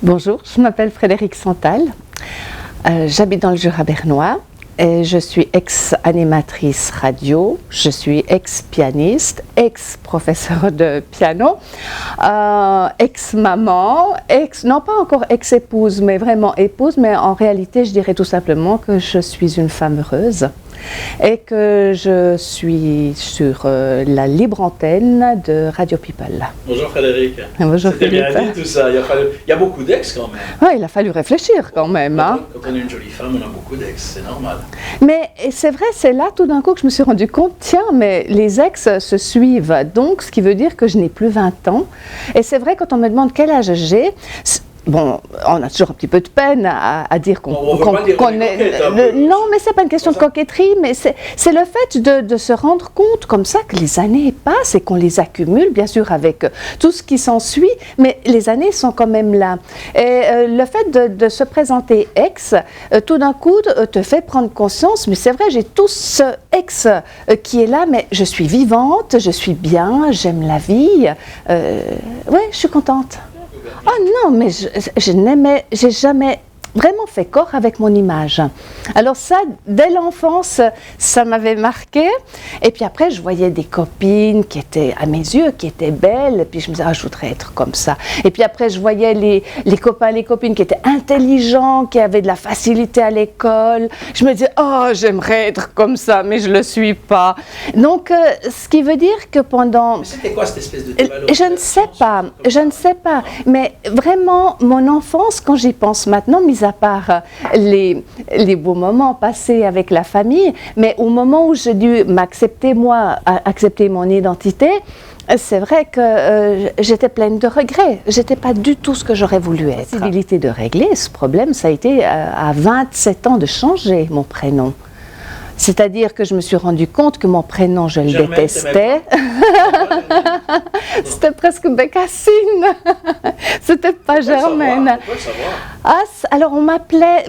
Bonjour, je m'appelle Frédérique Santal, j'habite dans le Jura bernois et je suis ex-animatrice radio, je suis ex-pianiste, ex-professeure de piano, ex-maman, non pas encore ex-épouse, mais vraiment épouse, mais en réalité je dirais tout simplement que je suis une femme heureuse et que je suis sur la libre antenne de Radio People. Bonjour Frédéric. Bonjour C'était Philippe. bien dit tout ça, il y a beaucoup d'ex quand même. Ouais, il a fallu réfléchir quand même. Hein. Quand on est une jolie femme, on a beaucoup d'ex, c'est normal. Mais c'est vrai, c'est là tout d'un coup que je me suis rendu compte, tiens, mais les ex se suivent, donc ce qui veut dire que je n'ai plus 20 ans. Et c'est vrai, quand on me demande quel âge j'ai, bon, on a toujours un petit peu de peine à dire qu'on est... Non, mais c'est pas une question de coquetterie, mais c'est le fait de se rendre compte comme ça que les années passent et qu'on les accumule, bien sûr, avec tout ce qui s'ensuit, mais les années sont quand même là. Et le fait de se présenter ex, tout d'un coup, te fait prendre conscience, mais c'est vrai, j'ai tout ce ex qui est là, mais je suis vivante, je suis bien, j'aime la vie, ouais, je suis contente. Ah non, mais j'ai jamais vraiment fait corps avec mon image. Alors ça, dès l'enfance, ça m'avait marqué. Et puis après, je voyais des copines qui étaient, à mes yeux, qui étaient belles. Et puis je me disais, ah, je voudrais être comme ça. Et puis après, je voyais les copains, les copines qui étaient intelligents, qui avaient de la facilité à l'école. Je me disais, oh, j'aimerais être comme ça, mais je ne le suis pas. Donc, ce qui veut dire que pendant... Mais c'était quoi cette espèce de dévalorisation? Je ne sais pas. Mais vraiment, mon enfance, quand j'y pense maintenant, mis à part les beaux moments passés avec la famille, mais au moment où j'ai dû m'accepter, moi, accepter mon identité, c'est vrai que j'étais pleine de regrets. J'étais pas du tout ce que j'aurais voulu être. La possibilité de régler ce problème, ça a été à 27 ans de changer mon prénom. C'est-à-dire que je me suis rendu compte que mon prénom, je le détestais. C'était presque Bécassine. C'était pas Germaine. Ah, alors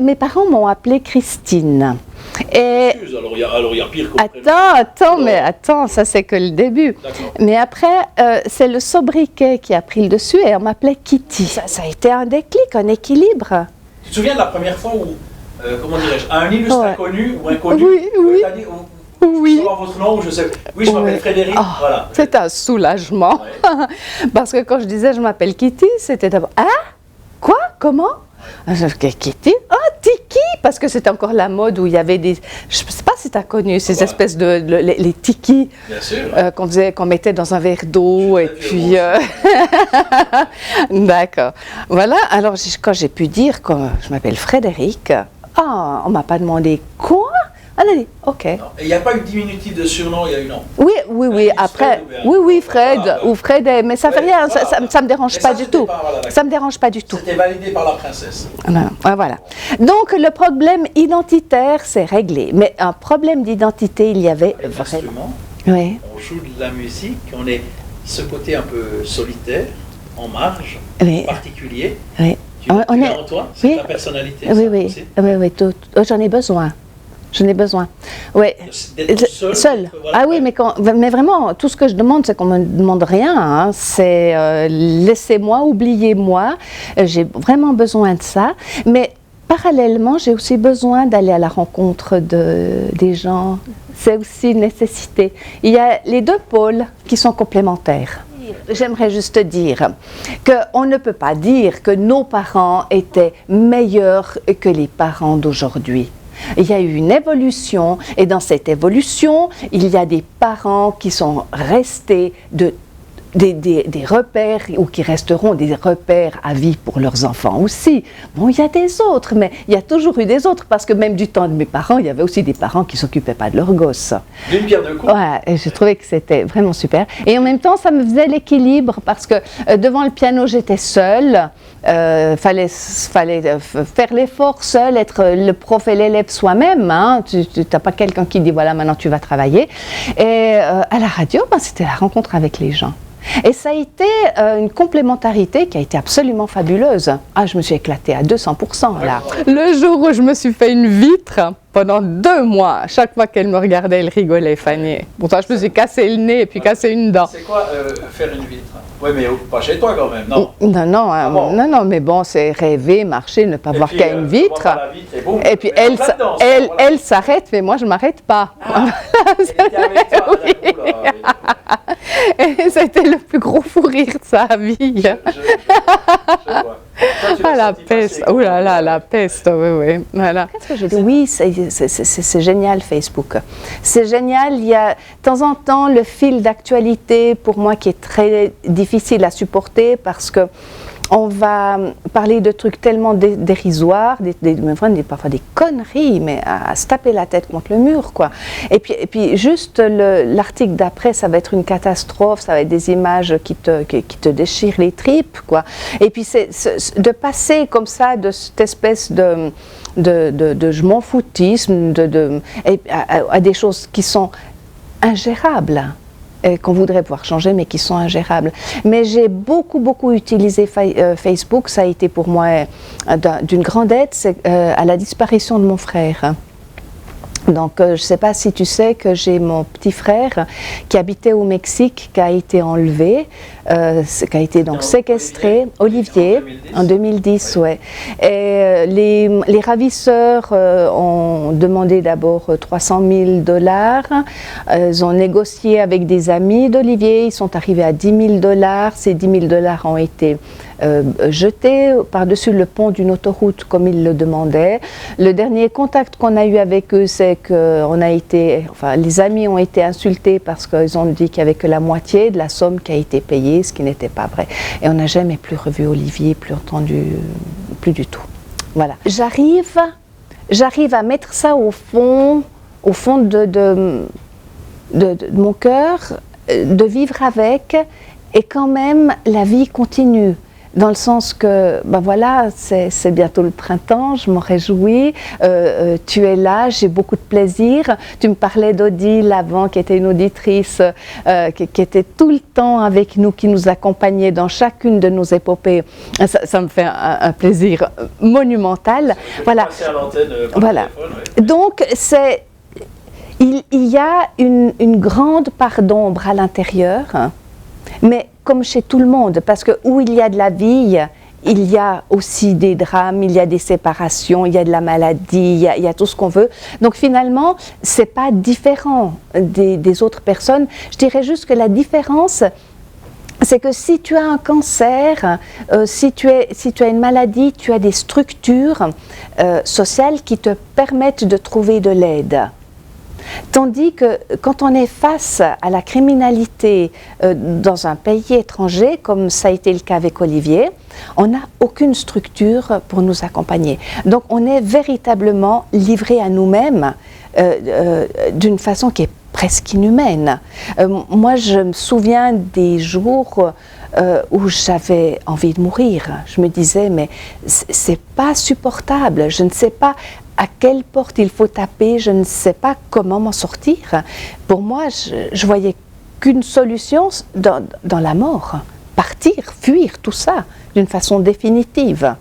mes parents m'ont appelée Christine. Et... Alors il y a pire comme Attends, ça c'est que le début. Mais après, c'est le sobriquet qui a pris le dessus et on m'appelait Kitty. Ça a été un déclic, un équilibre. Tu te souviens de la première fois où, comment dirais-je, un illustre inconnu ou inconnu, oui. t'as dit, oui. Votre nom, je sais. Oui, je m'appelle Frédéric. Voilà. C'est un soulagement. Ouais. Parce que quand je disais je m'appelle Kitty, c'était d'abord quoi? Comment? Kitty? Tiki! Parce que c'était encore la mode où il y avait des... Je ne sais pas si tu as connu ces espèces de... les tikis qu'on mettait dans un verre d'eau et puis... D'accord. Voilà, alors quand j'ai pu dire que je m'appelle Frédéric, on ne m'a pas demandé quoi? Allez, ok. Et il n'y a pas eu de diminutif de surnom, il y a eu non? Oui, après, Fred, ou Fred, mais ça fait rien, ça ne me dérange pas du tout. Ça me dérange pas du tout. C'était validé par la princesse. Voilà. Donc, le problème identitaire, c'est réglé. Mais un problème d'identité, il y avait vraiment. Oui. On joue de la musique, on est ce côté un peu solitaire, en marge, particulier. Oui. Tu l'as en toi, c'est ta personnalité. Oui, j'en ai besoin. Oui. D'être seul. Voilà. Mais vraiment, tout ce que je demande, c'est qu'on ne me demande rien. Hein. C'est laissez-moi, oubliez-moi. J'ai vraiment besoin de ça. Mais parallèlement, j'ai aussi besoin d'aller à la rencontre des gens. C'est aussi une nécessité. Il y a les deux pôles qui sont complémentaires. J'aimerais juste dire qu'on ne peut pas dire que nos parents étaient meilleurs que les parents d'aujourd'hui. Il y a eu une évolution et dans cette évolution, il y a des parents qui sont restés des repères ou qui resteront des repères à vie pour leurs enfants aussi. Bon, il y a des autres, mais il y a toujours eu des autres parce que même du temps de mes parents, il y avait aussi des parents qui ne s'occupaient pas de leurs gosses. D'une pierre deux coups. Ouais, et je trouvais que c'était vraiment super. Et en même temps, ça me faisait l'équilibre parce que devant le piano, j'étais seule. Fallait faire l'effort seul, être le prof et l'élève soi-même. Hein. Tu n'as pas quelqu'un qui dit voilà, maintenant tu vas travailler. Et à la radio, c'était la rencontre avec les gens. Et ça a été une complémentarité qui a été absolument fabuleuse. Je me suis éclatée à 200% là. Le jour où je me suis fait une vitre Pendant 2 mois, chaque fois qu'elle me regardait, elle rigolait, Fanny. Bon, ça, je me suis cassé le nez et puis cassé une dent. C'est quoi faire une vitre? Oui, mais pas chez toi quand même, non? Non, non, mais bon, c'est rêver, marcher, ne pas voir qu'à une vitre. La vitre et, boum, et puis elle s'arrête, mais moi je ne m'arrête pas. Ah, elle était avec toi, oui. Et c'était le plus gros fou rire de sa vie. Je vois. Toi, la peste, oh là là, la peste, oui. Voilà. Qu'est-ce que je dis? Oui, c'est génial Facebook. C'est génial, il y a de temps en temps le fil d'actualité pour moi qui est très difficile à supporter parce que on va parler de trucs tellement dérisoires, parfois des conneries, mais à se taper la tête contre le mur, quoi. Et puis juste l'article d'après, ça va être une catastrophe, ça va être des images qui te déchirent les tripes, quoi. Et puis de passer comme ça de cette espèce de je m'en foutisme à des choses qui sont ingérables. Qu'on voudrait pouvoir changer, mais qui sont ingérables. Mais j'ai beaucoup utilisé Facebook. Ça a été pour moi d'une grande aide à la disparition de mon frère. Donc, je ne sais pas si tu sais que j'ai mon petit frère qui habitait au Mexique, qui a été enlevé, qui a été donc séquestré, Olivier, en 2010, ouais. Et les ravisseurs ont demandé d'abord $300 000. Ils ont négocié avec des amis d'Olivier, ils sont arrivés à $10 000. Ces $10 000 ont été jetés par-dessus le pont d'une autoroute comme ils le demandaient. Le dernier contact qu'on a eu avec eux, c'est que les amis ont été insultés parce qu'ils ont dit qu'il n'y avait que la moitié de la somme qui a été payée, ce qui n'était pas vrai. Et on n'a jamais plus revu Olivier, plus entendu, plus du tout. Voilà. J'arrive à mettre ça au fond de mon cœur, de vivre avec, et quand même la vie continue. Dans le sens que, voilà, c'est bientôt le printemps, je m'en réjouis, tu es là, j'ai beaucoup de plaisir. Tu me parlais d'Odile avant, qui était une auditrice, qui était tout le temps avec nous, qui nous accompagnait dans chacune de nos épopées. Ça me fait un plaisir monumental. Voilà. Voilà. Donc, il y a une grande part d'ombre à l'intérieur, mais comme chez tout le monde, parce que où il y a de la vie, il y a aussi des drames, il y a des séparations, il y a de la maladie, il y a tout ce qu'on veut. Donc finalement, c'est pas différent des autres personnes. Je dirais juste que la différence, c'est que si tu as un cancer, si tu as une maladie, tu as des structures sociales qui te permettent de trouver de l'aide. Tandis que quand on est face à la criminalité dans un pays étranger, comme ça a été le cas avec Olivier, on n'a aucune structure pour nous accompagner. Donc on est véritablement livré à nous-mêmes d'une façon qui est presque inhumaine. Moi, je me souviens des jours où j'avais envie de mourir. Je me disais, mais c'est pas supportable, je ne sais pas à quelle porte il faut taper, je ne sais pas comment m'en sortir. Pour moi, je voyais qu'une solution dans la mort, partir, fuir tout ça d'une façon définitive.